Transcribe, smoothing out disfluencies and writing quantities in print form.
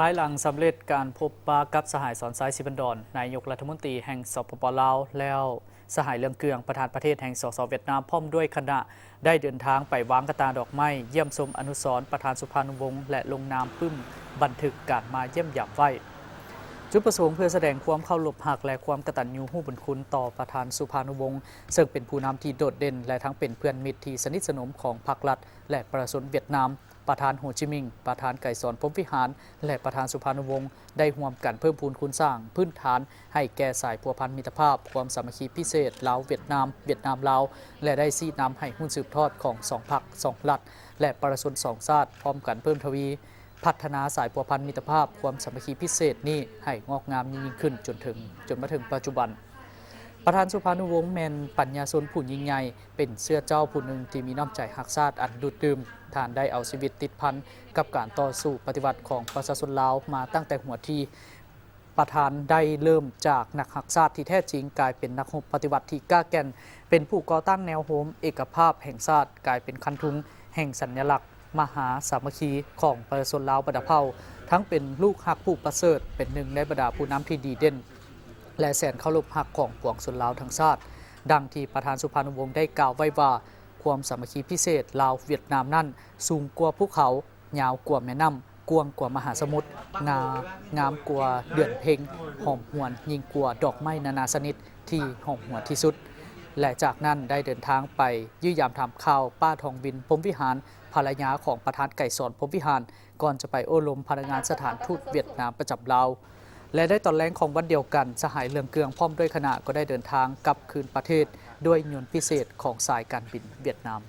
ภายหลังสำเร็จการพบปะกับสหายสอนซ้ายสิบันดอนนายกรัฐมนตรีแห่งสปปลาวแล้วสหายเรืองเกืองประธานประเทศแห่งสสเวียดนามพร้อมด้วยคณะได้เดินทางไปวางกระตาดอกไม้เยี่ยมชมอนุสรณ์ประธานสุภานุวงศ์และลงนามปึ้มบันทึกการมาเยี่ยมยามไหว้จุดประสงค์เพื่อแสดงความเคารพหักและความกตัญญูรู้บุญคุณต่อประธานสุภานุวงศ์ซึ่งเป็นผู้นำที่โดดเด่นและทั้งเป็นเพื่อนมิตรที่สนิทสนมของพรรครัฐและประชาชนเวียดนามประธานโฮจิมินห์ประธานไก่สอนพรหมวิหารและประธานสุภานุวงศ์ได้ร่วมกันเพิ่มพูนคุณสร้างพื้นฐานให้แก่สายพัวพันมิตรภาพความสามัคคีพิเศษลาวเวียดนามลาวและได้ชี้นำให้หุ้นสืบทอดของสองพรรคสองรัฐและประชาชนสองชาติพร้อมกันเพิ่มทวีพัฒนาสายพัวพันมิตรภาพความสามัคคีพิเศษนี้ให้งอกงามยิ่งขึ้นจนมาถึงปัจจุบันประธานสุภานุวงศ์แมนปัญญาชนผู้ยิ่งใหญ่เป็นเสื้อเจ้าผู้หนึ่งที่มีน้ำใจหักชาติอันดุดดื่มท่านได้เอาชีวิตติดพันกับการต่อสู้ปฏิวัติของประชาชนลาวมาตั้งแต่หัวที่ประธานได้เริ่มจากนักหักชาติที่แท้จริงกลายเป็นนักรบปฏิวัติที่กล้าแก่นเป็นผู้ก่อตั้งแนวโน้มเอกภาพแห่งชาติกลายเป็นคันทุงแห่งสัญลักษณ์มหาสามัคคีของประชาชนลาวบรรดาเผ่าทั้งเป็นลูกหักผู้ประเสริฐเป็นหนึ่งในบรรดาผู้นำที่ดีเด่นและแสนเคารพหักของปวงชนลาวทั้งชาติดังที่ประธานสุภานุวงศ์ได้กล่าวไว้ว่าความสามัคคีพิเศษลาวเวียดนามนั่นสูงกว่าภูเขายาวกว่าแม่น้ำกว้างกว่ามหาสมุทรงามกว่าเดือนเพ็งหอมหวนยิ่งกว่าดอกไม้นานาชนิดที่หอมหวนที่สุดและจากนั้นได้เดินทางไปยื่ยามทำข่าวป้าทองวินพรหมวิหารภรรยาของประธานไก่สอนพรหมวิหารก่อนจะไปโอ้ลมพนักงานสถานทูตเวียดนามประจำลาวและได้ตอนแรงของวันเดียวกันสหายเรืองเกืองพร้อมด้วยคณะก็ได้เดินทางกลับคืนประเทศด้วยยนต์พิเศษของสายการบินเวียดนาม